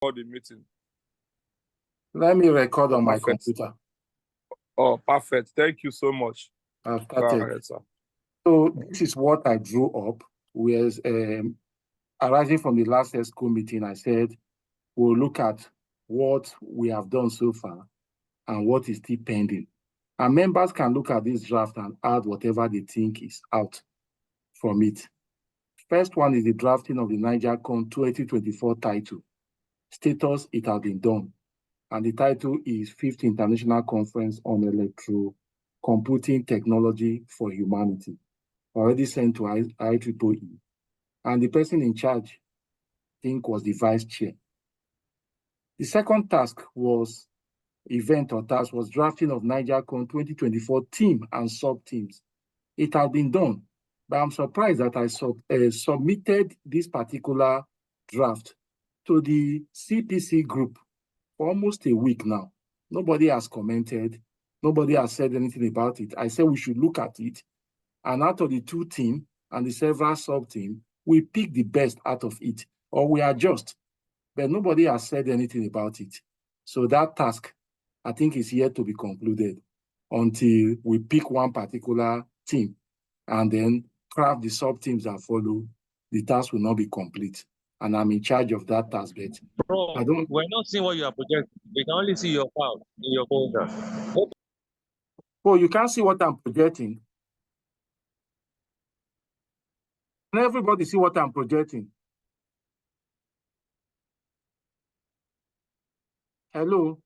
the meeting. Let me record on my Perfect. computer. Oh, perfect. Thank you so much. I've started. Ahead, sir. So this is what I drew up. Whereas arising from the last ESCO meeting, I said we'll look at what we have done so far and what is still pending. And members can look at this draft and add whatever they think is out from it. First one is the drafting of the NIGERCON 2024 title. Status, it has been done. And the title is 5th International Conference on Electro-Computing Technology for Humanity, already sent to IEEE. And the person in charge, I think, was the vice chair. The second task was drafting of NIGERCON 2024 team and sub-teams. It had been done, but I'm surprised that I submitted this particular draft to the CPC group for almost a week now. Nobody has commented. Nobody has said anything about it. I said we should look at it. And out of the 2 teams and the several sub-teams, we pick the best out of it, or we adjust. But nobody has said anything about it. So that task, I think, is yet to be concluded until we pick one particular team and then craft the sub-teams that follow. The task will not be complete. And I'm in charge of that task, but Bro, we're not seeing what you are projecting. We can only see your file in your folder. Oh, you can't see what I'm projecting. Can everybody see what I'm projecting? Hello?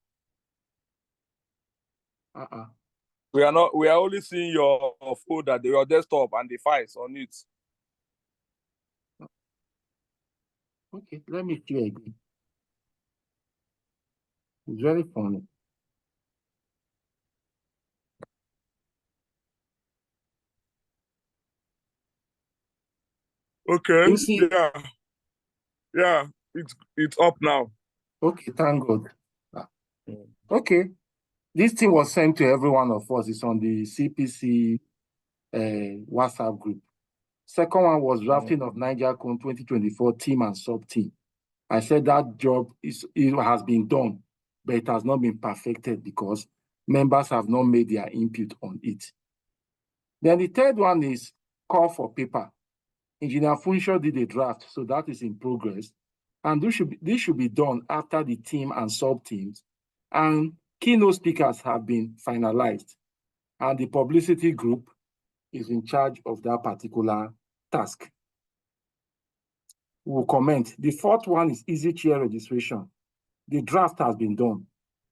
We are only seeing your folder, your desktop and the files on it. Okay, let me share again. It's very funny. Okay. You see? Yeah, it's up now. Okay, thank God. Okay. This thing was sent to every one of us. It's on the CPC WhatsApp group. Second one was drafting of NIGERCON 2024 team and sub-team. I said that job has been done, but it has not been perfected because members have not made their input on it. Then the third one is call for paper. Engineer Funsho did a draft, so that is in progress. And this should be done after the team and sub-teams. And keynote speakers have been finalized. And the publicity group is in charge of that particular task. We'll comment. The fourth one is easy chair registration. The draft has been done.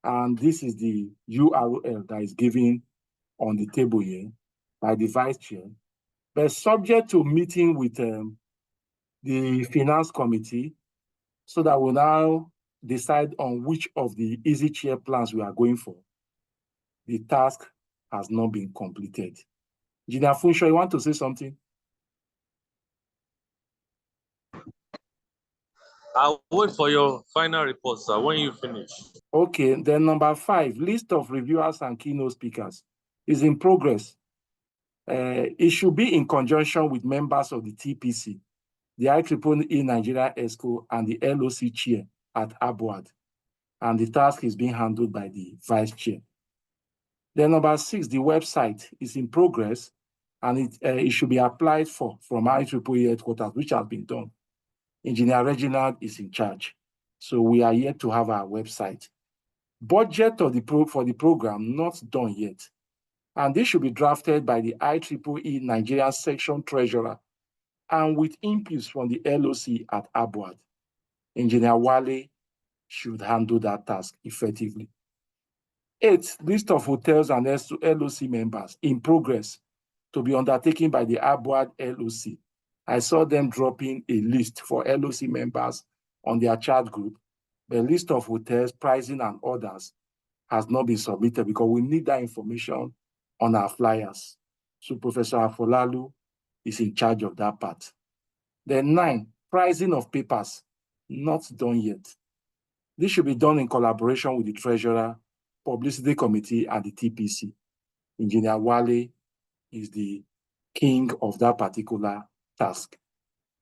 And this is the URL that is given on the table here by the vice chair. But subject to meeting with the finance committee so that we'll now decide on which of the easy chair plans we are going for. The task has not been completed. Engineer Funsho, you want to say something? I'll wait for your final report, sir, when you finish. Okay, then number 5, list of reviewers and keynote speakers is in progress. It should be in conjunction with members of the TPC, the IEEE Nigeria ESCO, and the LOC chair at ABWAD. And the task is being handled by the vice chair. Then number 6, the website is in progress, and it should be applied for from IEEE headquarters, which has been done. Engineer Reginald is in charge. So we are yet to have our website. Budget for the program not done yet. And this should be drafted by the IEEE Nigeria section treasurer and with inputs from the LOC at ABWAD. Engineer Wale should handle that task effectively. 8, list of hotels and LOC members in progress to be undertaken by the ABWAD LOC. I saw them dropping a list for LOC members on their chat group. The list of hotels, pricing, and others has not been submitted because we need that information on our flyers. So Professor Afolalu is in charge of that part. Then 9, pricing of papers, not done yet. This should be done in collaboration with the treasurer, publicity committee, and the TPC. Engineer Wale is the king of that particular task.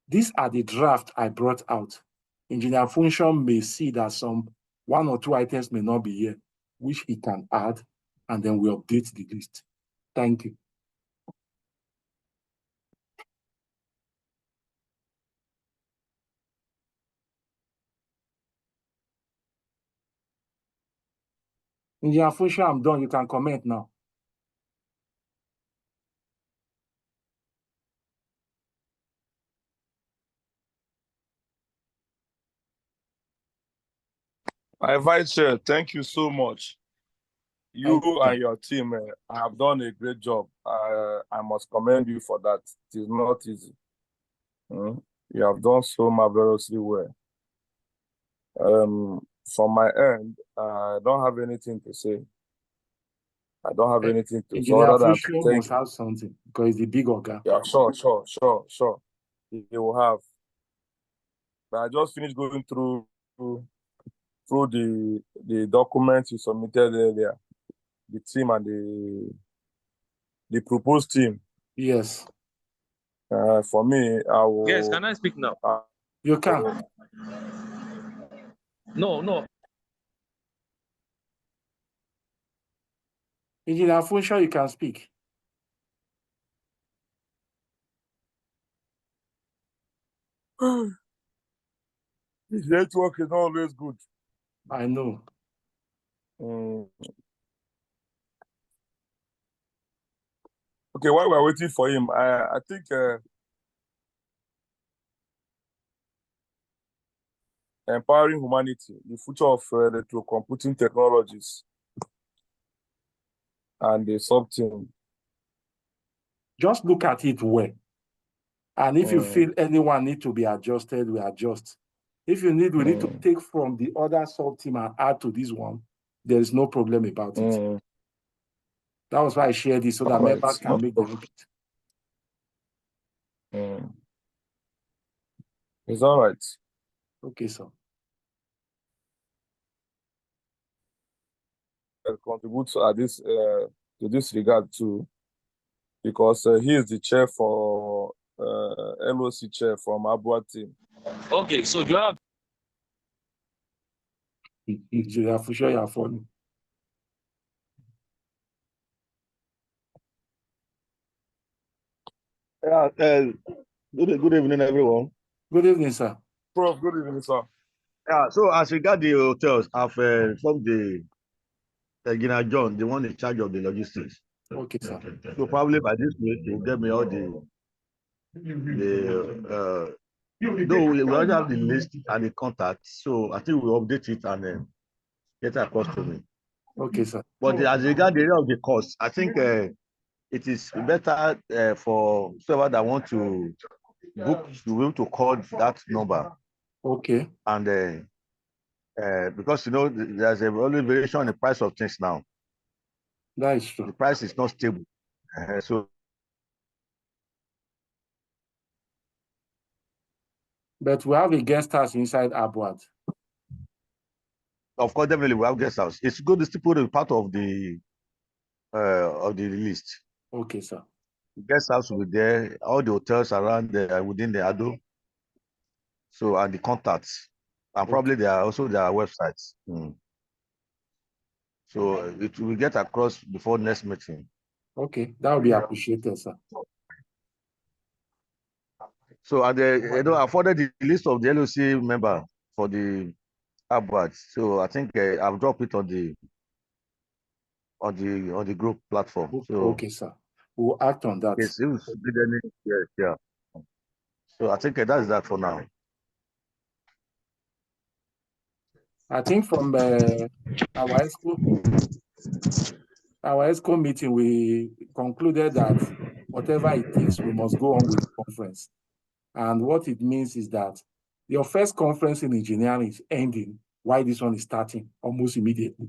These are the draft I brought out. Engineer Function may see that some 1 or 2 items may not be here, which he can add, and then we update the list. Thank you. Engineer Function, I'm done. You can comment now. My vice chair, thank you so much. You and your team have done a great job. I must commend you for that. It is not easy. You have done so marvelously well. From my end, I don't have anything to say. I don't have anything to say. Engineer Function must have something because he's the big organ. Yeah, sure. He will have. But I just finished going through the documents you submitted earlier, the team and the proposed team. Yes. For me, I will. Yes, can I speak now? You can. No. Engineer Function, you can speak. His network is not always good. I know. Okay, while we're waiting for him, I think empowering humanity, the future of electrocomputing technologies, and the sub-team. Just look at it well. And if you feel anyone need to be adjusted, we adjust. If you need, we need to take from the other sub-team and add to this one. There is no problem about it. That was why I shared this so that members can make the input. It's all right. Okay, sir. Contribute to this regard too, because he is the chair for LOC chair from Abua team. Okay, so you have. Yeah, for sure, you're funny. Yeah, good evening, everyone. Good evening, sir. Prof, good evening, sir. Yeah, so as regard the hotels, I've informed the Engineer John, the one in charge of the logistics. Okay, sir. So probably by this week, he'll get me all though we already have the list and the contacts, so I think we'll update it and then get it across to me. Okay, sir. But as regard the area of the cost, I think it is better for whoever that want to book to be able to call that number. Okay. And because there's always variation in the price of things now. That is true. The price is not stable. But we have a guest house inside Abuad. Of course, definitely we have guest house. It's good to put it part of the list. Okay, sir. The guest house will be there. All the hotels around within the Ado. So and the contacts, and probably there are also their websites. So it will get across before next meeting. Okay, that will be appreciated, sir. So I forwarded the list of the LOC member for the Abuad. So I think I've dropped it on the group platform. So okay, sir. We'll act on that. Yes, yeah. So I think that's that for now. I think from our ESCO meeting, we concluded that whatever it takes, we must go on with the conference. And what it means is that your first conference in engineering is ending while this one is starting almost immediately.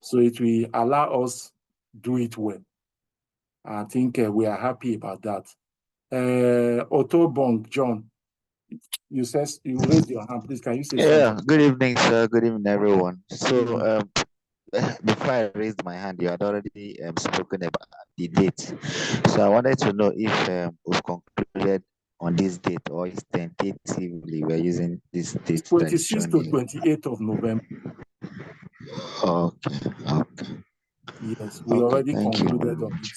So it will allow us do it well. I think we are happy about that. Otto Bong, John, you raised your hand. Please, can you say something? Yeah, good evening, sir. Good evening, everyone. So before I raised my hand, you had already spoken about the date. So I wanted to know if we've concluded on this date, or is tentatively we're using this date? 26th to 28th of November. Okay, okay. Yes, we Okay, already thank you. concluded on it.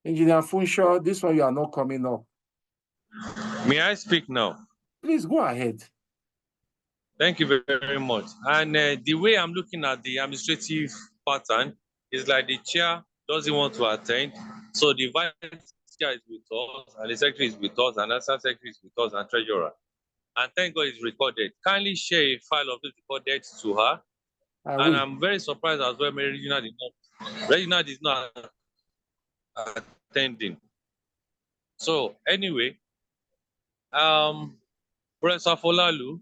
Engineer Funshaw, this one you are not coming up. May I speak now? Please go ahead. Thank you very much. And the way I'm looking at the administrative pattern is like the chair doesn't want to attend. So the vice chair is with us, and the secretary is with us, and the assistant secretary is with us, and treasurer. And thank God it's recorded. Kindly share a file of this recorded to her. And I'm very surprised as well, Mary Regina is not attending. So anyway, Professor Folalu,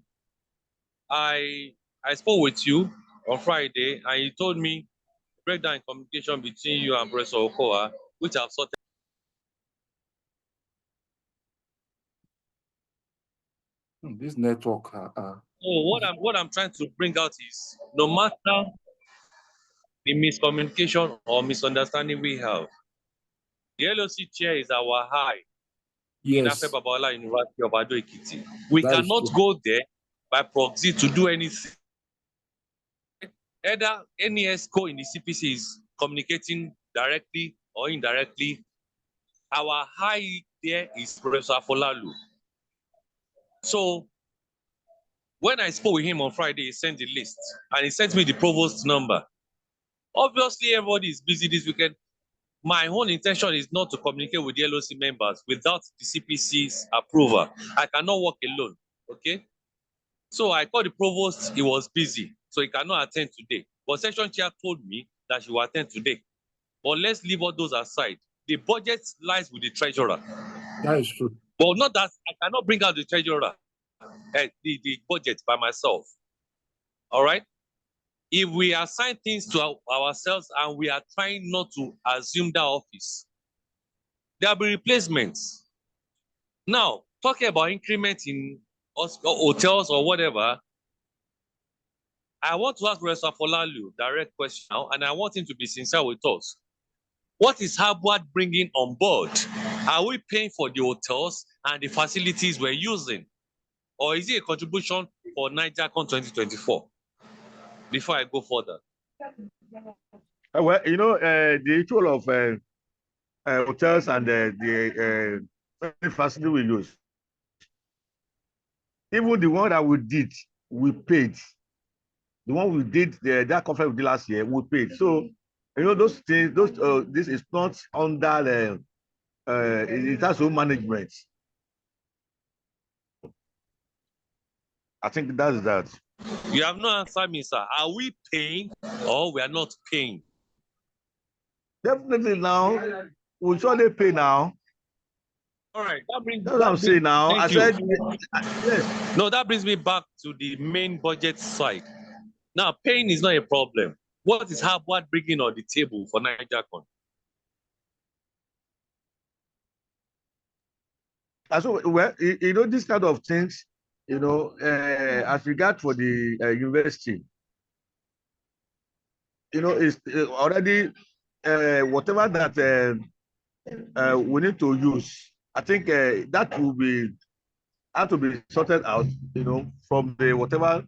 I spoke with you on Friday, and you told me breakdown in communication between you and Professor Okoa, which I've sorted. This network. So what I'm trying to bring out is, no matter the miscommunication or misunderstanding we have, the LOC chair is our high in Yes, Afe Babala University of Ado Ekiti. We that is cannot true. go there by proxy to do anything. Either NESCO in the CPC is communicating directly or indirectly. Our high there is Professor Folalu. So when I spoke with him on Friday, he sent the list and he sent me the provost number. Obviously, everybody is busy this weekend. My own intention is not to communicate with the LOC members without the CPC's approval. I cannot work alone, okay? So I called the provost, he was busy, so he cannot attend today. But section chair told me that she will attend today. But let's leave all those aside. The budget lies with the treasurer. That is true. But not that I cannot bring out the treasurer, the budget by myself. All right? If we assign things to ourselves and we are trying not to assume that office, there will be replacements. Now, talking about increment in hotels or whatever, I want to ask Professor Folalu direct question now, and I want him to be sincere with us. What is Harvard bringing on board? Are we paying for the hotels and the facilities we're using? Or is it a contribution for NIGERCON 2024? Before I go further. Well, you know, the issue of hotels and the facility we use, even the one that we did, we paid. The one we did, that conference we did last year, we paid. So, you know, those things, this is not under it has own management. I think that's that. You have not answered me, sir. Are we paying or we are not paying? Definitely now, we surely pay now. All right, that's what I'm saying now. I said, yes. No, that brings me back to the main budget side. Now, paying is not a problem. What is Harvard bringing on the table for NIGERCON? So, well, you know, this kind of things, you know, as regard for the university, you know, it's already whatever that we need to use. I think that will be have to be sorted out, you know, from the whatever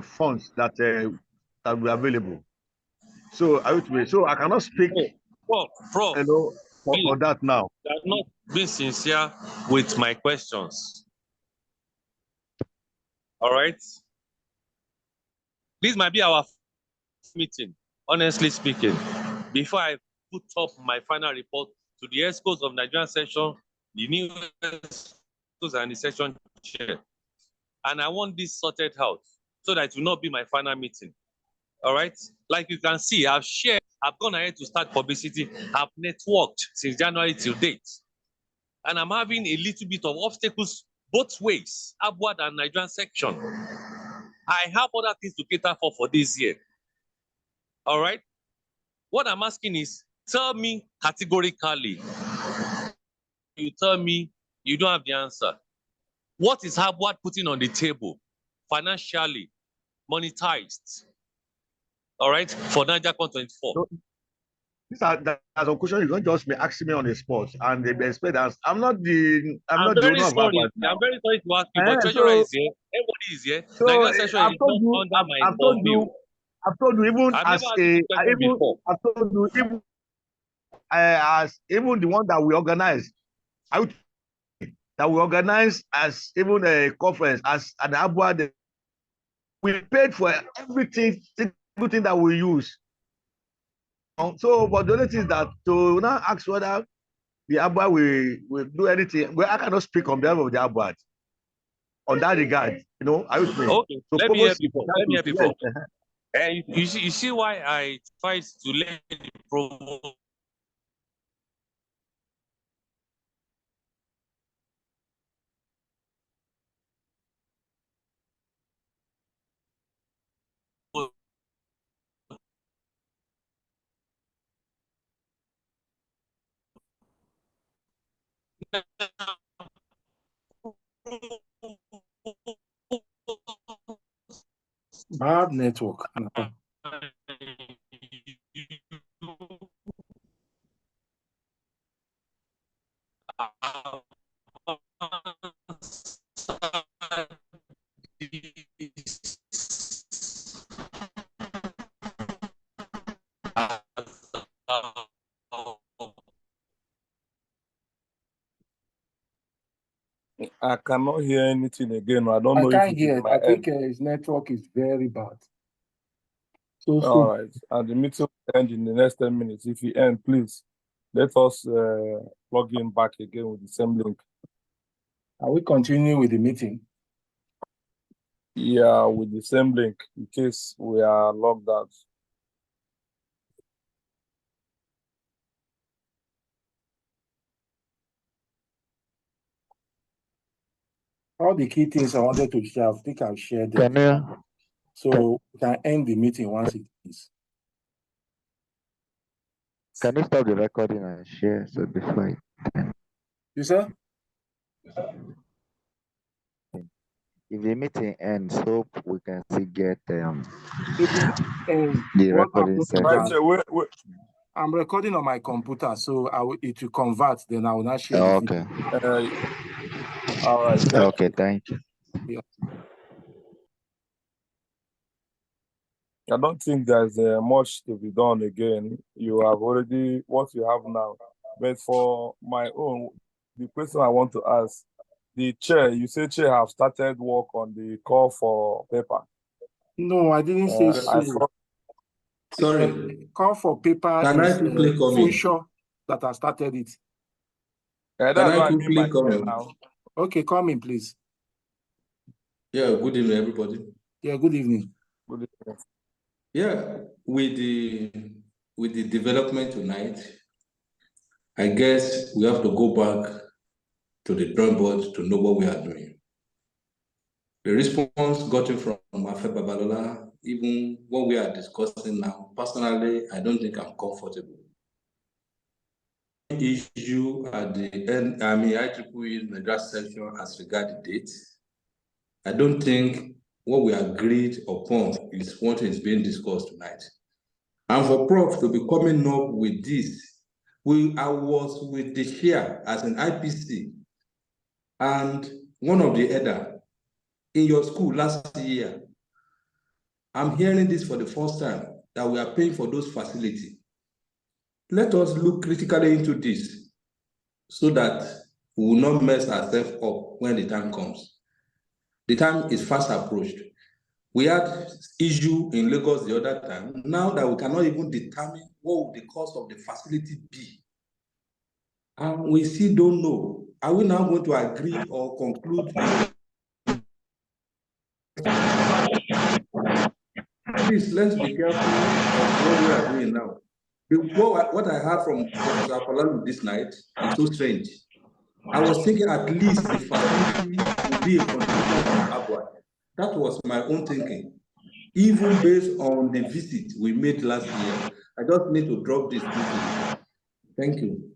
funds that will be available. So I cannot speak, Prof, you know, for that now. You are not being sincere with my questions. All right. This might be our meeting, honestly speaking. Before I put up my final report to the ESCOs of Nigerian section, the new ESCOs and the section chair. And I want this sorted out so that it will not be my final meeting. All right. Like you can see, I've gone ahead to start publicity. I've networked since January till date. And I'm having a little bit of obstacles both ways, upward and Nigerian section. I have other things to cater for this year. All right. What I'm asking is, tell me categorically. You tell me you don't have the answer. What is Harvard putting on the table financially monetized. All right, for NIGERCON 24. So, these are some questions you don't just be asking me on the spot and they expect that I'm not the very owner of sorry. Abba now. I'm very sorry to ask you, but treasurer is here. Everybody is here. So Nigerian session I've is told not you, under my I've told purview. you, I've told you even I've as never asked you this question before. I've told you even as even the one that we organize, that we organize as even a conference as an Abba, we paid for everything that we use. So, but the only thing is that to now ask whether the Abba will do anything, well, I cannot speak on behalf of the Abba on that regard. You know, are you with me? Okay, So let me help you. let me help you. Yes. And you see why I tried to let the provost Bad network. I cannot hear anything again. I don't know I if can't it hear is it. my I think end. his network is very bad. All right. And the meeting will end in the next 10 minutes. If you end, please let us log in back again with the same link. Are we continuing with the meeting? Yeah, with the same link in case we are logged out. All the key things I wanted to share, I think I've shared them. So we can end the meeting once it is. Can you stop the recording and share so before You sir? if the meeting ends, hope we can still get If the what recording happens is session. Right, that wait. I'm recording on my computer, so it will convert, then I will not share the Okay. video. All right. Okay, thank you. Yeah. I don't think there's much to be done again. You have already what you have now. But for my own, the question I want to ask, the chair, you say chair have started work on the call for paper. No, I didn't say so. I saw. Sorry, Call for paper can I is quickly come in? Funsho that has started it. That's Can what I I mean by quickly come chair in? now. Okay, come in, please. Yeah, good evening, everybody. Yeah, good evening. Good evening. Yeah, with the development tonight, I guess we have to go back to the drawing board to know what we are doing. The response gotten from Afe Babalola, even what we are discussing now, personally, I don't think I'm comfortable. Issue at the end, IEEE Madras session as regard the date. I don't think what we agreed upon is what is being discussed tonight. And for Prof to be coming up with this, I was with the chair as an IPC and one of the elder in your school last year. I'm hearing this for the first time, that we are paying for those facilities. Let us look critically into this so that we will not mess ourselves up when the time comes. The time is fast approached. We had issue in Lagos the other time. Now that we cannot even determine what would the cost of the facility be, and we still don't know. Are we now going to agree or conclude? Please, let's be careful of what we are doing now. What I heard from Professor Apollo this night is so strange. I was thinking at least the facility will be a contribution from Abroad. That was my own thinking. Even based on the visit we made last year, I just need to drop this quickly. Thank you.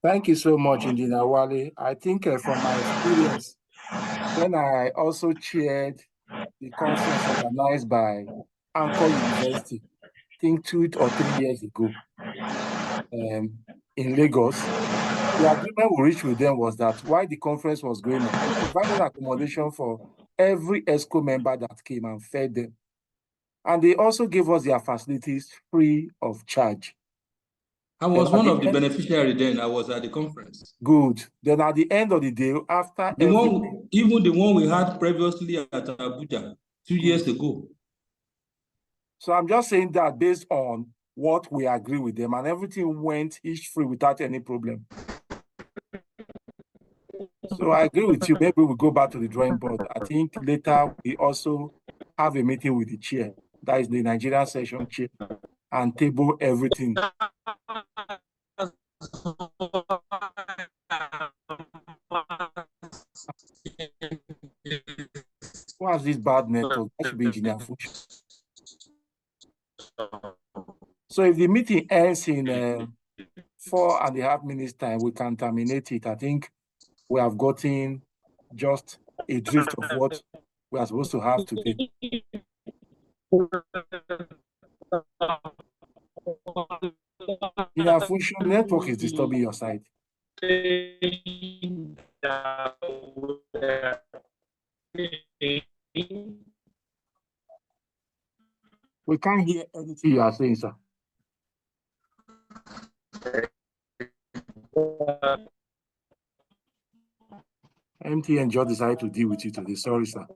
Thank you so much, Engineer Wale. I think from my experience, when I also chaired the conference organized by Anchor University, I think 2 or 3 years ago, in Lagos. The agreement we reached with them was that while the conference was going on, we provided accommodation for every ESCO member that came and fed them. And they also gave us their facilities free of charge. I was one of the beneficiaries then. I was at the conference. Good. Then at the end of the day, after even the one we had previously at Abuja 2 years ago. So I'm just saying that based on what we agree with them, and everything went each free without any problem. So I agree with you. Maybe we'll go back to the drawing board. I think later we also have a meeting with the chair, that is the Nigerian session chair, and table everything. What's this bad network? That should be engineer function. So if the meeting ends in 4.5 minutes time, we can terminate it. I think we have gotten just a drift of what we are supposed to have today. In our function, network is disturbing your side. We can't hear anything you are saying, sir. MTN just decided to deal with you today. Sorry, sir.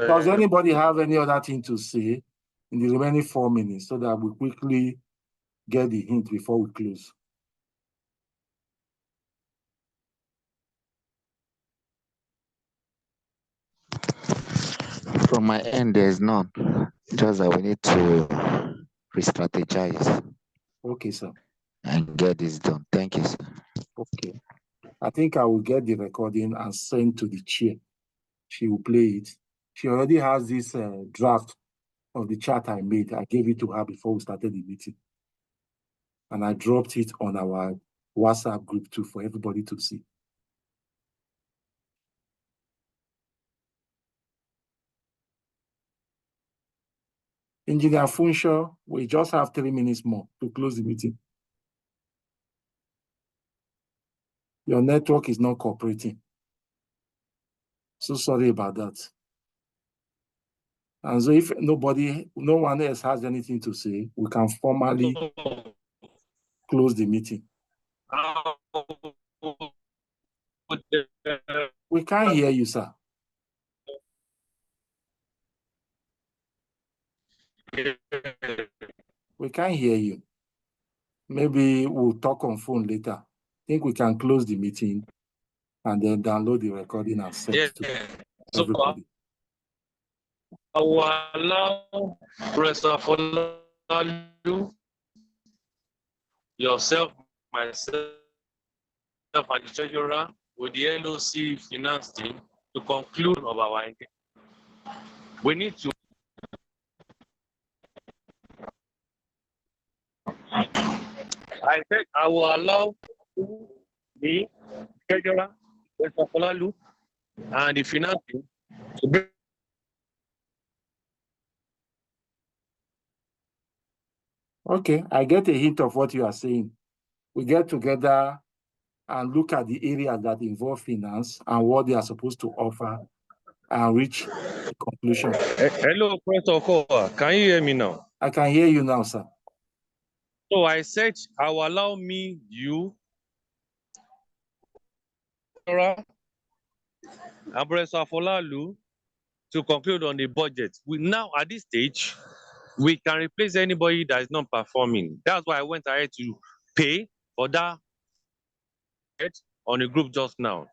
Does anybody have any other thing to say in the remaining 4 minutes so that we quickly get the hint before we close? From my end, there's none. Just that we need to re-strategize. Okay, sir. And get this done. Thank you, sir. Okay. I think I will get the recording and send to the chair. She will play it. She already has this draft of the chart I made. I gave it to her before we started the meeting. And I dropped it on our WhatsApp group too for everybody to see. Engineer Funshaw, we just have 3 minutes more to close the meeting. Your network is not cooperating. So sorry about that. And so if no one else has anything to say, we can formally close the meeting. We can't hear you, sir. We can't hear you. Maybe we'll talk on phone later. I think we can close the meeting and then download the recording and send to everybody. I will allow Professor Folalu, yourself, myself, and the treasurer with the LOC finance team to conclude of our engagement. We need to. I said I will allow the treasurer, Professor Folalu, and the finance team to bring. Okay, I get a hint of what you are saying. We get together and look at the areas that involve finance and what they are supposed to offer and reach a conclusion. Hello, Professor Okowa. Can you hear me now? I can hear you now, sir. So I said I will allow me, you, and Professor Folalu to conclude on the budget. We now, at this stage, we can replace anybody that is not performing. That's why I went ahead to pay for that on the group just now.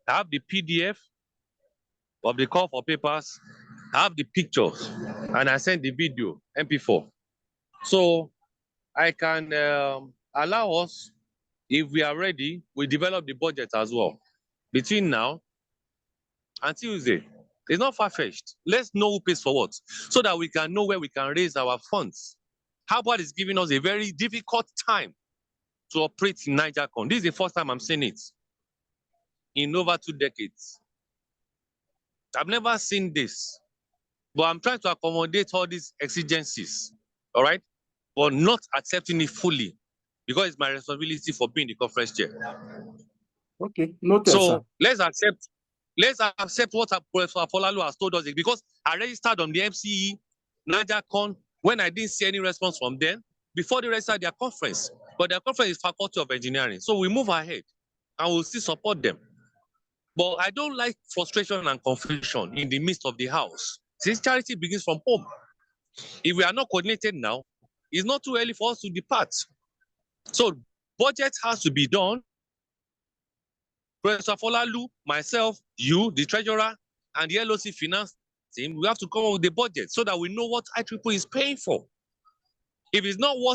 I have the PDF of the call for papers, I have the pictures, and I sent the video, MP4. So I can allow us, if we are ready, we develop the budget as well. Between now and Tuesday. It's not far-fetched. Let's know who pays for what, so that we can know where we can raise our funds. Harvard is giving us a very difficult time to operate in NIGERCON. This is the first time I'm seeing it in over 2 decades. I've never seen this, but I'm trying to accommodate all these exigencies, all right? But not accepting it fully because it's my responsibility for being the conference chair. Okay, noted, So sir. let's accept what Professor Afolalu has told us, because I registered on the MCE NIGERCON when I didn't see any response from them before they registered their conference. But their conference is Faculty of Engineering. So we move ahead and we'll still support them. But I don't like frustration and confusion in the midst of the house. Since charity begins from home, if we are not coordinated now, it's not too early for us to depart. So budget has to be done. Professor Afolalu, myself, you, the treasurer, and the LOC finance team, we have to come up with the budget so that we know what IEEE is paying for. If it's not what